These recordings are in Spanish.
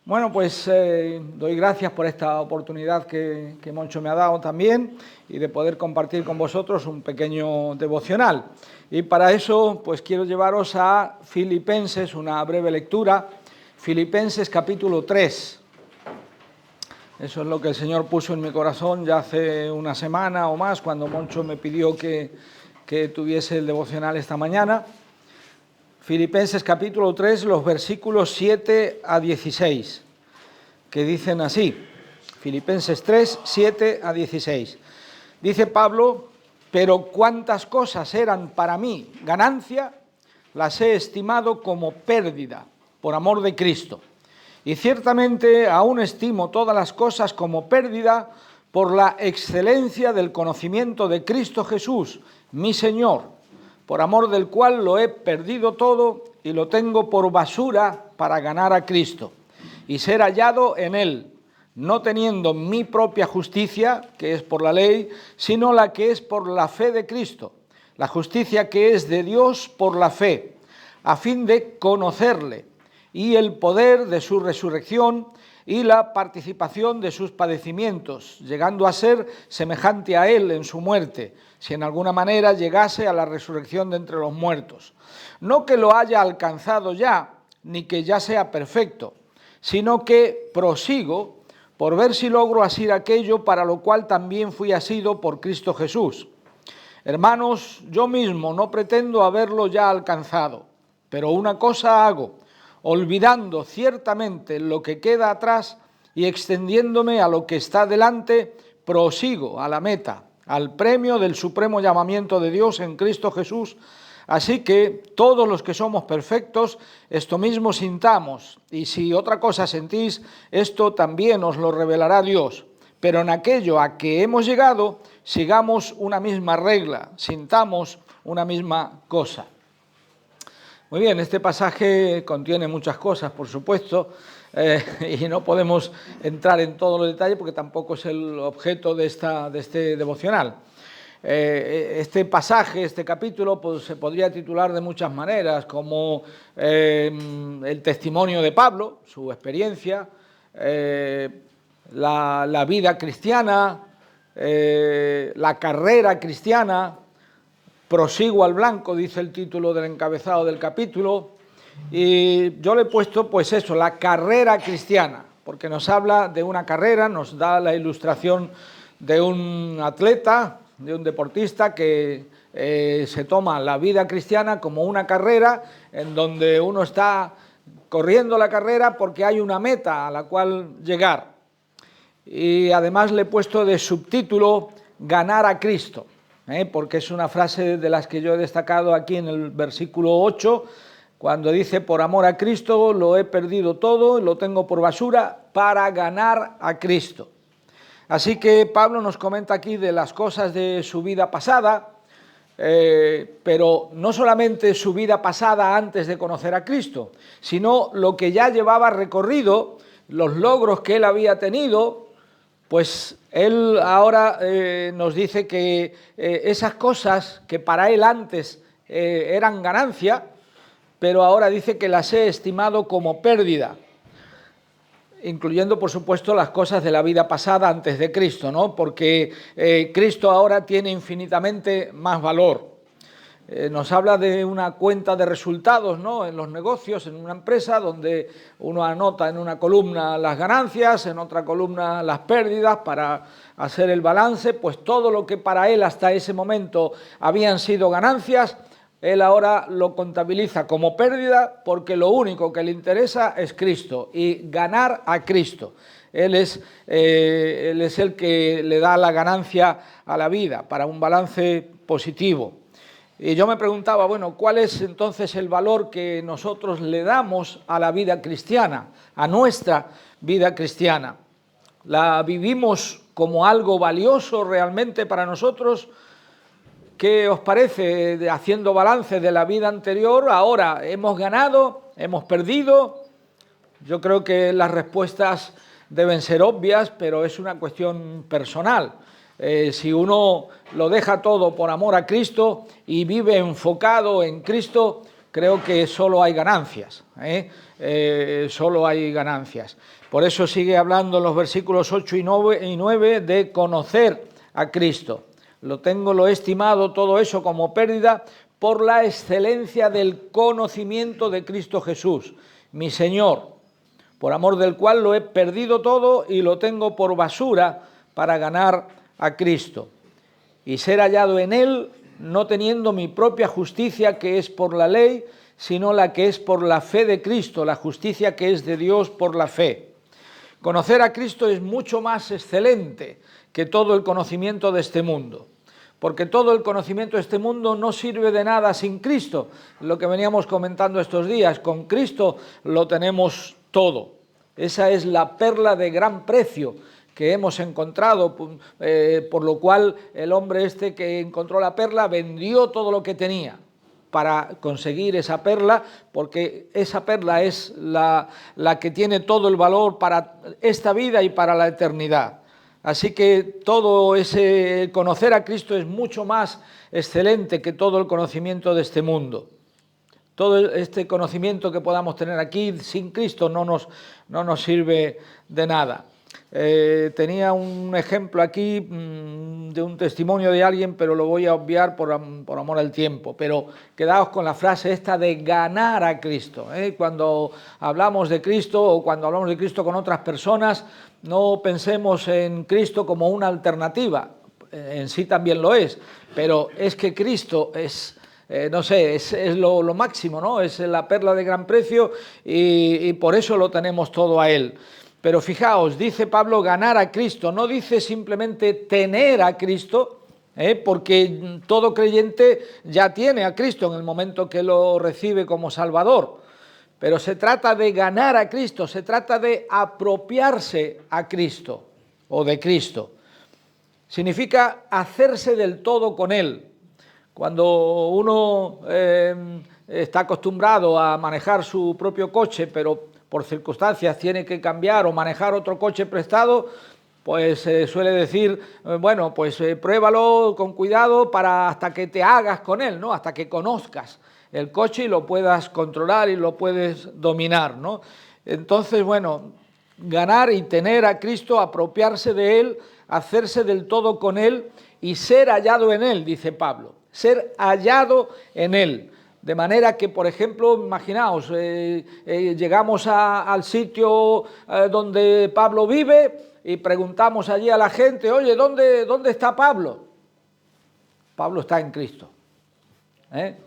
Bueno, pues doy gracias por esta oportunidad que Moncho me ha dado también y de poder compartir con vosotros un pequeño devocional. Y para eso, pues quiero llevaros a Filipenses, una breve lectura, Filipenses capítulo 3. Eso es lo que el Señor puso en mi corazón ya hace una semana o más, cuando Moncho me pidió que tuviese el devocional esta mañana. Filipenses capítulo 3, los versículos 7 a 16, que dicen así, Filipenses 3, 7 a 16. Dice Pablo, pero cuántas cosas eran para mí ganancia, las he estimado como pérdida por amor de Cristo. Y ciertamente aún estimo todas las cosas como pérdida por la excelencia del conocimiento de Cristo Jesús, mi Señor, por amor del cual lo he perdido todo y lo tengo por basura para ganar a Cristo y ser hallado en Él, no teniendo mi propia justicia, que es por la ley, sino la que es por la fe de Cristo, la justicia que es de Dios por la fe, a fin de conocerle y el poder de su resurrección y la participación de sus padecimientos, llegando a ser semejante a Él en su muerte, si en alguna manera llegase a la resurrección de entre los muertos. No que lo haya alcanzado ya, ni que ya sea perfecto, sino que prosigo por ver si logro asir aquello para lo cual también fui asido por Cristo Jesús. Hermanos, yo mismo no pretendo haberlo ya alcanzado, pero una cosa hago, olvidando ciertamente lo que queda atrás y extendiéndome a lo que está delante, prosigo a la meta, al premio del supremo llamamiento de Dios en Cristo Jesús. Así que todos los que somos perfectos, esto mismo sintamos, y si otra cosa sentís, esto también os lo revelará Dios. Pero en aquello a que hemos llegado, sigamos una misma regla, sintamos una misma cosa. Muy bien, este pasaje contiene muchas cosas, por supuesto, y no podemos entrar en todos los detalles porque tampoco es el objeto de este devocional. Este pasaje, este capítulo, pues, se podría titular de muchas maneras, como el testimonio de Pablo, su experiencia, la vida cristiana, la carrera cristiana. Prosigo al blanco, dice el título del encabezado del capítulo, y yo le he puesto, pues eso, la carrera cristiana, porque nos habla de una carrera, nos da la ilustración de un atleta, de un deportista que se toma la vida cristiana como una carrera en donde uno está corriendo la carrera porque hay una meta a la cual llegar. Y además le he puesto de subtítulo ganar a Cristo, porque es una frase de las que yo he destacado aquí en el versículo 8, cuando dice, por amor a Cristo lo he perdido todo y lo tengo por basura para ganar a Cristo. Así que Pablo nos comenta aquí de las cosas de su vida pasada, pero no solamente su vida pasada antes de conocer a Cristo, sino lo que ya llevaba recorrido, los logros que él había tenido. Pues él ahora nos dice que esas cosas que para él antes eran ganancia, pero ahora dice que las he estimado como pérdida, incluyendo por supuesto las cosas de la vida pasada antes de Cristo, ¿no? Porque Cristo ahora tiene infinitamente más valor. Nos habla de una cuenta de resultados, ¿no? En los negocios, en una empresa, donde uno anota en una columna las ganancias, en otra columna las pérdidas para hacer el balance. Pues todo lo que para él hasta ese momento habían sido ganancias, él ahora lo contabiliza como pérdida porque lo único que le interesa es Cristo y ganar a Cristo. Él es el que le da la ganancia a la vida para un balance positivo. Y yo me preguntaba, bueno, ¿cuál es entonces el valor que nosotros le damos a la vida cristiana, a nuestra vida cristiana? ¿La vivimos como algo valioso realmente para nosotros? ¿Qué os parece, haciendo balance de la vida anterior? Ahora, ¿hemos ganado? ¿Hemos perdido? Yo creo que las respuestas deben ser obvias, pero es una cuestión personal. Si uno lo deja todo por amor a Cristo y vive enfocado en Cristo, creo que solo hay ganancias, solo hay ganancias. Por eso sigue hablando en los versículos 8 y 9 de conocer a Cristo. Lo he estimado todo eso como pérdida por la excelencia del conocimiento de Cristo Jesús, mi Señor, por amor del cual lo he perdido todo y lo tengo por basura para ganar a Cristo y ser hallado en Él, no teniendo mi propia justicia que es por la ley, sino la que es por la fe de Cristo, la justicia que es de Dios por la fe. Conocer a Cristo es mucho más excelente que todo el conocimiento de este mundo, porque todo el conocimiento de este mundo no sirve de nada sin Cristo, lo que veníamos comentando estos días. Con Cristo lo tenemos todo. Esa es la perla de gran precio que hemos encontrado, por lo cual el hombre este que encontró la perla vendió todo lo que tenía para conseguir esa perla, porque esa perla es la que tiene todo el valor para esta vida y para la eternidad. Así que todo ese conocer a Cristo es mucho más excelente que todo el conocimiento de este mundo. Todo este conocimiento que podamos tener aquí sin Cristo no nos sirve de nada. Tenía un ejemplo aquí de un testimonio de alguien, pero lo voy a obviar por amor al tiempo. Pero quedaos con la frase esta de ganar a Cristo. Cuando hablamos de Cristo o cuando hablamos de Cristo con otras personas, no pensemos en Cristo como una alternativa. En sí también lo es, pero es que Cristo es... es lo máximo, ¿no? Es la perla de gran precio y por eso lo tenemos todo a Él. Pero fijaos, dice Pablo ganar a Cristo, no dice simplemente tener a Cristo, porque todo creyente ya tiene a Cristo en el momento que lo recibe como Salvador. Pero se trata de ganar a Cristo, se trata de apropiarse a Cristo o de Cristo. Significa hacerse del todo con Él. Cuando uno está acostumbrado a manejar su propio coche, pero por circunstancias tiene que cambiar o manejar otro coche prestado, pues suele decir, bueno, pues pruébalo con cuidado hasta que te hagas con él, ¿no? Hasta que conozcas el coche y lo puedas controlar y lo puedes dominar, ¿no? Entonces, bueno, ganar y tener a Cristo, apropiarse de Él, hacerse del todo con Él y ser hallado en Él, dice Pablo. Ser hallado en Él. De manera que, por ejemplo, imaginaos, llegamos al sitio donde Pablo vive y preguntamos allí a la gente, oye, ¿dónde está Pablo? Pablo está en Cristo.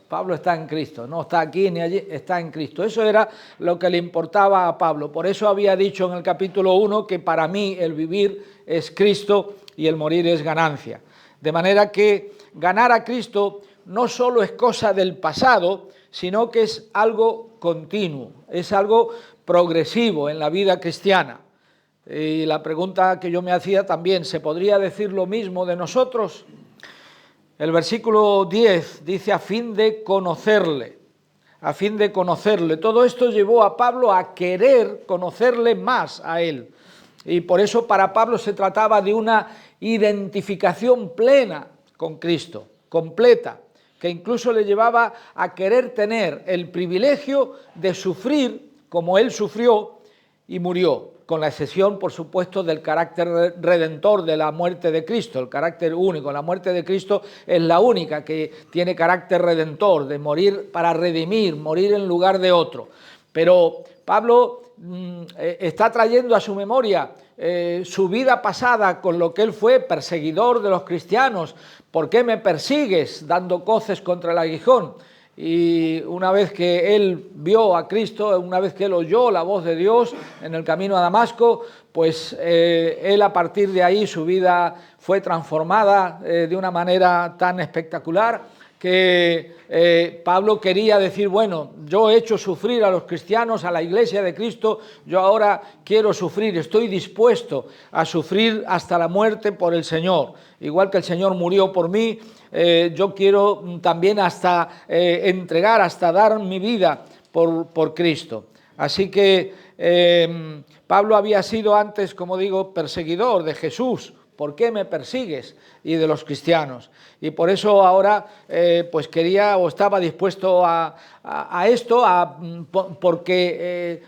Pablo está en Cristo, no está aquí ni allí, está en Cristo. Eso era lo que le importaba a Pablo. Por eso había dicho en el capítulo 1 que para mí el vivir es Cristo y el morir es ganancia. De manera que ganar a Cristo no solo es cosa del pasado, sino que es algo continuo, es algo progresivo en la vida cristiana. Y la pregunta que yo me hacía también, ¿se podría decir lo mismo de nosotros? El versículo 10 dice, a fin de conocerle, a fin de conocerle. Todo esto llevó a Pablo a querer conocerle más a él. Y por eso para Pablo se trataba de una identificación plena con Cristo, completa, que incluso le llevaba a querer tener el privilegio de sufrir como él sufrió y murió, con la excepción, por supuesto, del carácter redentor de la muerte de Cristo, el carácter único. La muerte de Cristo es la única que tiene carácter redentor, de morir para redimir, morir en lugar de otro. Pero Pablo está trayendo a su memoria su vida pasada con lo que él fue perseguidor de los cristianos. ¿Por qué me persigues dando coces contra el aguijón? Y una vez que él vio a Cristo, una vez que él oyó la voz de Dios en el camino a Damasco, pues él a partir de ahí su vida fue transformada de una manera tan espectacular que Pablo quería decir, bueno, yo he hecho sufrir a los cristianos, a la iglesia de Cristo, yo ahora quiero sufrir, estoy dispuesto a sufrir hasta la muerte por el Señor. Igual que el Señor murió por mí, yo quiero también hasta entregar, hasta dar mi vida por Cristo. Así que Pablo había sido antes, como digo, perseguidor de Jesús, ¿por qué me persigues? Y de los cristianos. Y por eso ahora pues quería o estaba dispuesto a esto, porque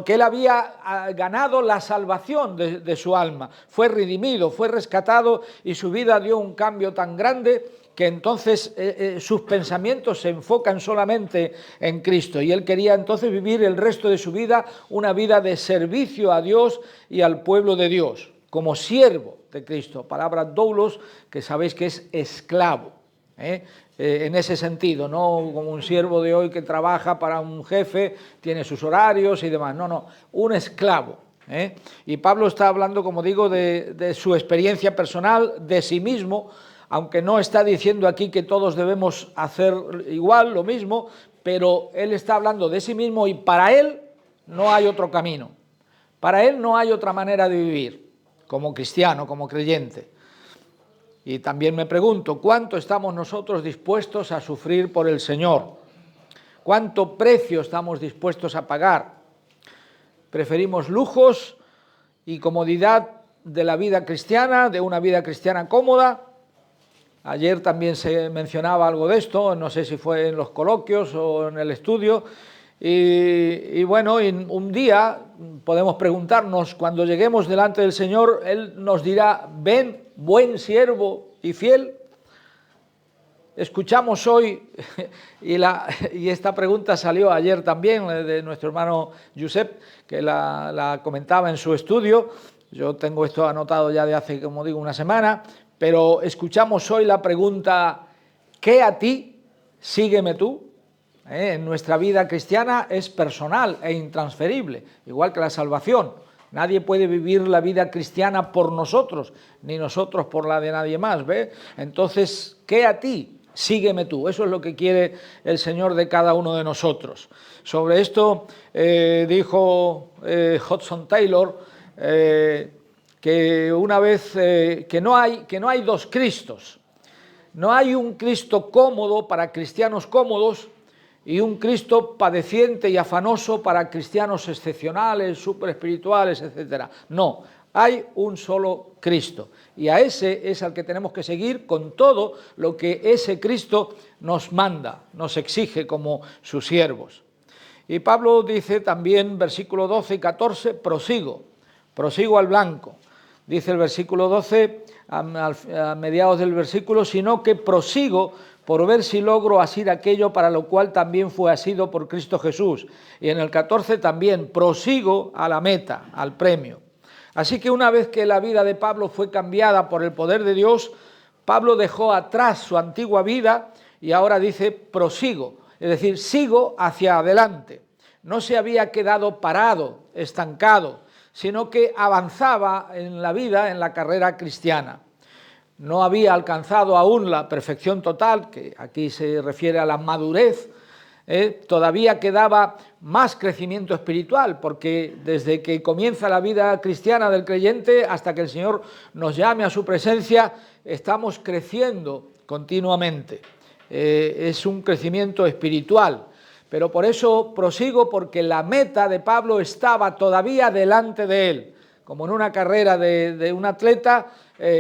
él había ganado la salvación de su alma, fue redimido, fue rescatado y su vida dio un cambio tan grande que entonces sus pensamientos se enfocan solamente en Cristo y él quería entonces vivir el resto de su vida una vida de servicio a Dios y al pueblo de Dios, como siervo de Cristo, palabra doulos, que sabéis que es esclavo, en ese sentido, no como un siervo de hoy que trabaja para un jefe, tiene sus horarios y demás, no, un esclavo. Y Pablo está hablando, como digo, de su experiencia personal, de sí mismo, aunque no está diciendo aquí que todos debemos hacer igual, lo mismo, pero él está hablando de sí mismo y para él no hay otro camino, para él no hay otra manera de vivir, como cristiano, como creyente. Y también me pregunto, ¿cuánto estamos nosotros dispuestos a sufrir por el Señor? ¿Cuánto precio estamos dispuestos a pagar? ¿Preferimos lujos y comodidad de la vida cristiana, de una vida cristiana cómoda? Ayer también se mencionaba algo de esto, no sé si fue en los coloquios o en el estudio, y bueno, un día podemos preguntarnos, cuando lleguemos delante del Señor, Él nos dirá, ven, buen siervo y fiel. Escuchamos hoy, y esta pregunta salió ayer también de nuestro hermano Josep, que la comentaba en su estudio. Yo tengo esto anotado ya de hace, como digo, una semana, pero escuchamos hoy la pregunta, ¿qué a ti? Sígueme tú. En nuestra vida cristiana es personal e intransferible, igual que la salvación. Nadie puede vivir la vida cristiana por nosotros, ni nosotros por la de nadie más, ¿ve? Entonces, ¿qué a ti? Sígueme tú. Eso es lo que quiere el Señor de cada uno de nosotros. Sobre esto dijo Hudson Taylor que una vez que no hay dos Cristos. No hay un Cristo cómodo para cristianos cómodos y un Cristo padeciente y afanoso para cristianos excepcionales, súper espirituales, etc. No, hay un solo Cristo y a ese es al que tenemos que seguir con todo lo que ese Cristo nos manda, nos exige como sus siervos. Y Pablo dice también, versículo 12 y 14, prosigo al blanco. Dice el versículo 12, a mediados del versículo, sino que prosigo por ver si logro asir aquello para lo cual también fue asido por Cristo Jesús. Y en el 14 también, prosigo a la meta, al premio. Así que una vez que la vida de Pablo fue cambiada por el poder de Dios, Pablo dejó atrás su antigua vida y ahora dice prosigo, es decir, sigo hacia adelante. No se había quedado parado, estancado, sino que avanzaba en la vida, en la carrera cristiana. No había alcanzado aún la perfección total, que aquí se refiere a la madurez, todavía quedaba más crecimiento espiritual, porque desde que comienza la vida cristiana del creyente hasta que el Señor nos llame a su presencia, estamos creciendo continuamente. Es un crecimiento espiritual. Pero por eso prosigo, porque la meta de Pablo estaba todavía delante de él. Como en una carrera de un atleta,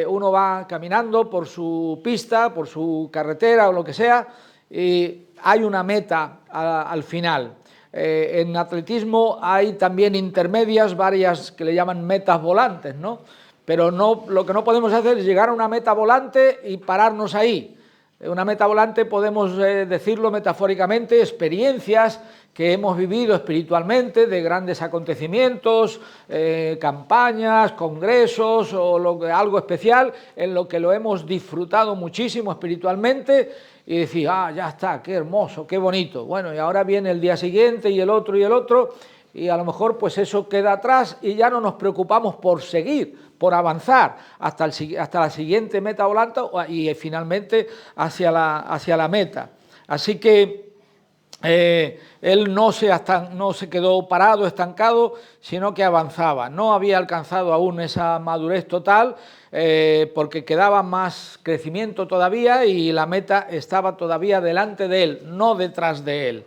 uno va caminando por su pista, por su carretera o lo que sea, y hay una meta al final. En atletismo hay también intermedias, varias que le llaman metas volantes, ¿no? Pero lo que no podemos hacer es llegar a una meta volante y pararnos ahí. Una meta volante podemos decirlo metafóricamente, experiencias que hemos vivido espiritualmente de grandes acontecimientos, campañas, congresos o algo especial en lo que lo hemos disfrutado muchísimo espiritualmente y decir, ya está, qué hermoso, qué bonito. Bueno, y ahora viene el día siguiente y el otro y a lo mejor pues eso queda atrás y ya no nos preocupamos por seguir, por avanzar hasta la siguiente meta volante y finalmente hacia la meta. Así que él no se quedó parado, estancado, sino que avanzaba. No había alcanzado aún esa madurez total porque quedaba más crecimiento todavía y la meta estaba todavía delante de él, no detrás de él.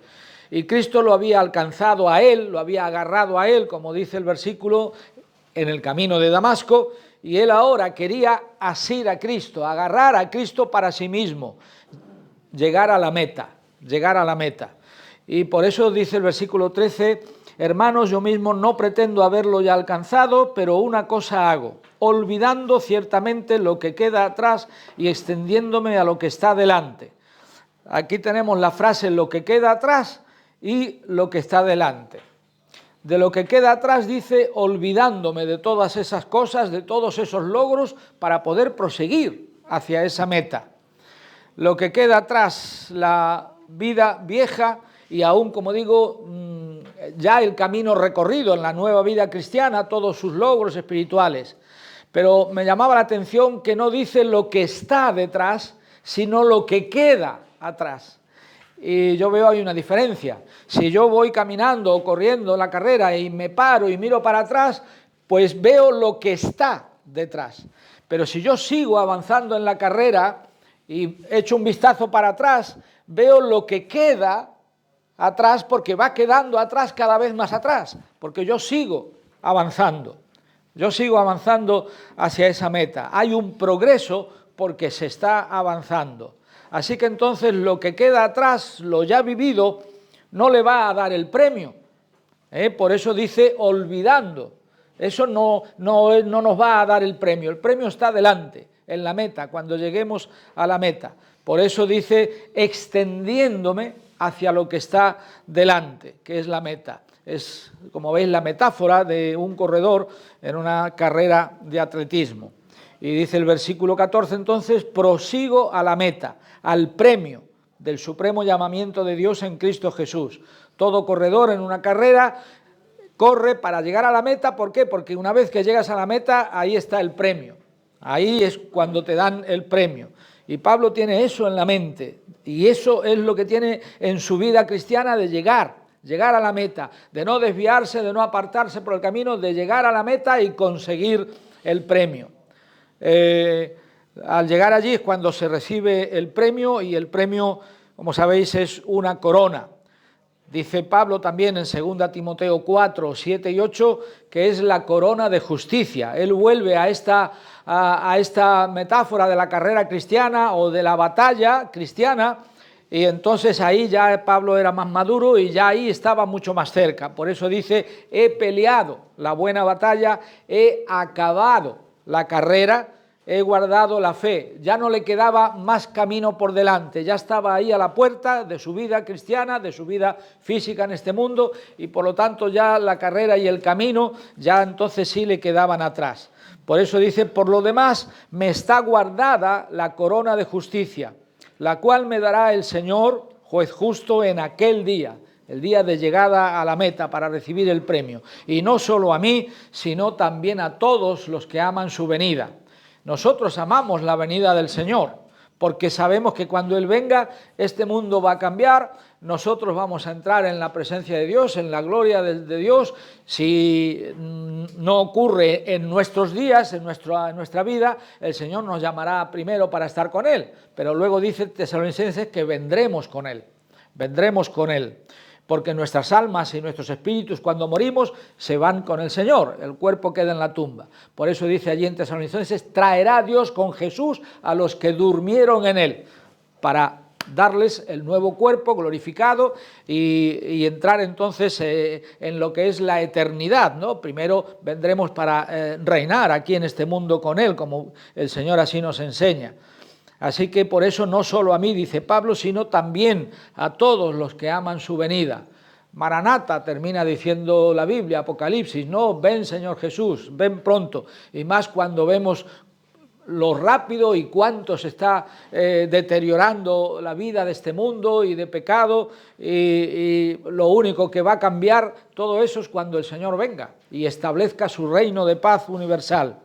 Y Cristo lo había alcanzado a él, lo había agarrado a él, como dice el versículo, en el camino de Damasco, y él ahora quería asir a Cristo, agarrar a Cristo para sí mismo, llegar a la meta, llegar a la meta. Y por eso dice el versículo 13, hermanos, yo mismo no pretendo haberlo ya alcanzado, pero una cosa hago, olvidando ciertamente lo que queda atrás y extendiéndome a lo que está delante. Aquí tenemos la frase lo que queda atrás y lo que está delante. De lo que queda atrás dice olvidándome de todas esas cosas, de todos esos logros para poder proseguir hacia esa meta. Lo que queda atrás, la vida vieja y aún, como digo, ya el camino recorrido en la nueva vida cristiana, todos sus logros espirituales. Pero me llamaba la atención que no dice lo que está detrás, sino lo que queda atrás. Y yo veo ahí una diferencia. Si yo voy caminando o corriendo en la carrera y me paro y miro para atrás, pues veo lo que está detrás. Pero si yo sigo avanzando en la carrera y echo un vistazo para atrás, veo lo que queda atrás, porque va quedando atrás cada vez más atrás, porque yo sigo avanzando hacia esa meta. Hay un progreso porque se está avanzando. Así que entonces lo que queda atrás, lo ya vivido, no le va a dar el premio. Por eso dice olvidando. Eso no nos va a dar el premio está delante, en la meta, cuando lleguemos a la meta. Por eso dice extendiéndome hacia lo que está delante, que es la meta. Es, como veis, la metáfora de un corredor en una carrera de atletismo. Y dice el versículo 14, entonces, prosigo a la meta, al premio del supremo llamamiento de Dios en Cristo Jesús. Todo corredor en una carrera corre para llegar a la meta. ¿Por qué? Porque una vez que llegas a la meta, ahí está el premio. Ahí es cuando te dan el premio. Y Pablo tiene eso en la mente. Y eso es lo que tiene en su vida cristiana, de llegar a la meta, de no desviarse, de no apartarse por el camino, de llegar a la meta y conseguir el premio. Al llegar allí es cuando se recibe el premio, y el premio, como sabéis, es una corona. Dice Pablo también en 2 Timoteo 4, 7 y 8 que es la corona de justicia. Él vuelve a esta metáfora de la carrera cristiana o de la batalla cristiana, y entonces ahí ya Pablo era más maduro y ya ahí estaba mucho más cerca. Por eso dice, he peleado la buena batalla, he acabado la carrera, he guardado la fe. Ya no le quedaba más camino por delante, ya estaba ahí a la puerta de su vida cristiana, de su vida física en este mundo, y por lo tanto ya la carrera y el camino ya entonces sí le quedaban atrás. Por eso dice, por lo demás me está guardada la corona de justicia, la cual me dará el Señor, juez justo, en aquel día, el día de llegada a la meta para recibir el premio. Y no solo a mí, sino también a todos los que aman su venida. Nosotros amamos la venida del Señor, porque sabemos que cuando Él venga, este mundo va a cambiar, nosotros vamos a entrar en la presencia de Dios, en la gloria de Dios. Si no ocurre en nuestros días, en nuestra vida, el Señor nos llamará primero para estar con Él, pero luego dice Tesalonicenses que vendremos con Él, porque nuestras almas y nuestros espíritus cuando morimos se van con el Señor, el cuerpo queda en la tumba. Por eso dice allí en Tesalonicenses, traerá Dios con Jesús a los que durmieron en Él, para darles el nuevo cuerpo glorificado y entrar entonces en lo que es la eternidad, ¿no? Primero vendremos para reinar aquí en este mundo con Él, como el Señor así nos enseña. Así que por eso no solo a mí, dice Pablo, sino también a todos los que aman su venida. Maranata, termina diciendo la Biblia, Apocalipsis, no, ven Señor Jesús, ven pronto. Y más cuando vemos lo rápido y cuánto se está deteriorando la vida de este mundo y de pecado, y lo único que va a cambiar todo eso es cuando el Señor venga y establezca su reino de paz universal.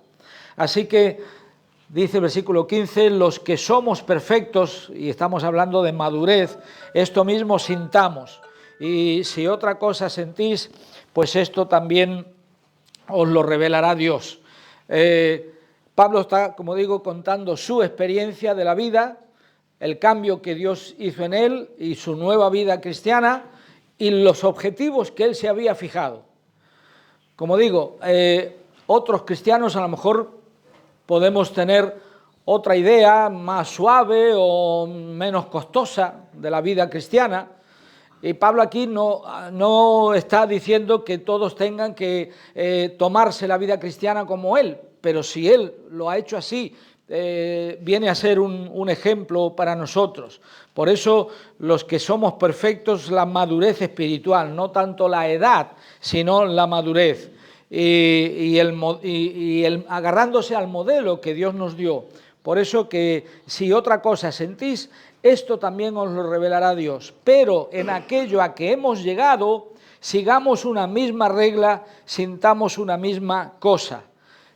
Así que dice el versículo 15, los que somos perfectos, y estamos hablando de madurez, esto mismo sintamos. Y si otra cosa sentís, pues esto también os lo revelará Dios. Pablo está, como digo, contando su experiencia de la vida, el cambio que Dios hizo en él y su nueva vida cristiana y los objetivos que él se había fijado. Como digo, otros cristianos a lo mejor podemos tener otra idea más suave o menos costosa de la vida cristiana. Y Pablo aquí no está diciendo que todos tengan que tomarse la vida cristiana como él, pero si él lo ha hecho así, viene a ser un ejemplo para nosotros. Por eso los que somos perfectos, la madurez espiritual, no tanto la edad, sino la madurez. Y agarrándose al modelo que Dios nos dio. Por eso que si otra cosa sentís, esto también os lo revelará Dios. Pero en aquello a que hemos llegado, sigamos una misma regla, sintamos una misma cosa.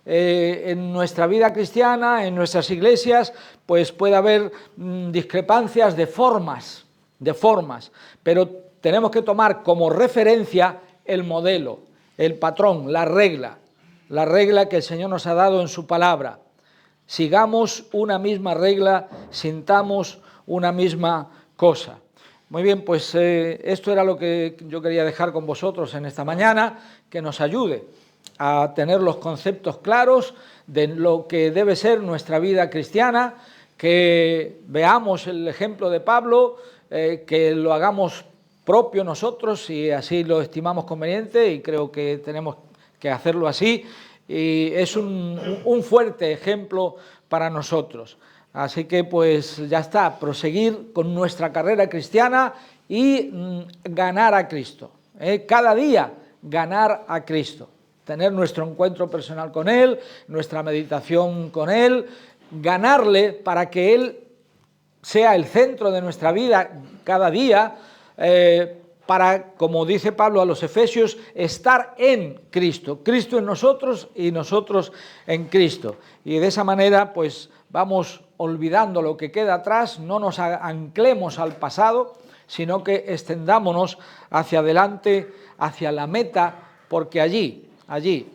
En nuestra vida cristiana, en nuestras iglesias, pues puede haber discrepancias de formas, pero tenemos que tomar como referencia el modelo, el patrón, la regla que el Señor nos ha dado en su palabra. Sigamos una misma regla, sintamos una misma cosa. Muy bien, pues esto era lo que yo quería dejar con vosotros en esta mañana, que nos ayude a tener los conceptos claros de lo que debe ser nuestra vida cristiana, que veamos el ejemplo de Pablo, que lo hagamos propio nosotros si así lo estimamos conveniente, y creo que tenemos que hacerlo así, y es un fuerte ejemplo para nosotros. Así que pues ya está, proseguir con nuestra carrera cristiana y ganar a Cristo. Cada día ganar a Cristo. Tener nuestro encuentro personal con Él, nuestra meditación con Él, ganarle para que Él sea el centro de nuestra vida cada día, para, como dice Pablo a los Efesios, estar en Cristo, Cristo en nosotros y nosotros en Cristo. Y de esa manera, pues vamos olvidando lo que queda atrás, no nos anclemos al pasado, sino que extendámonos hacia adelante, hacia la meta, porque allí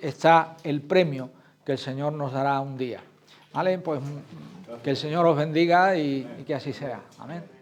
está el premio que el Señor nos dará un día. ¿Vale? Pues que el Señor os bendiga y que así sea. Amén.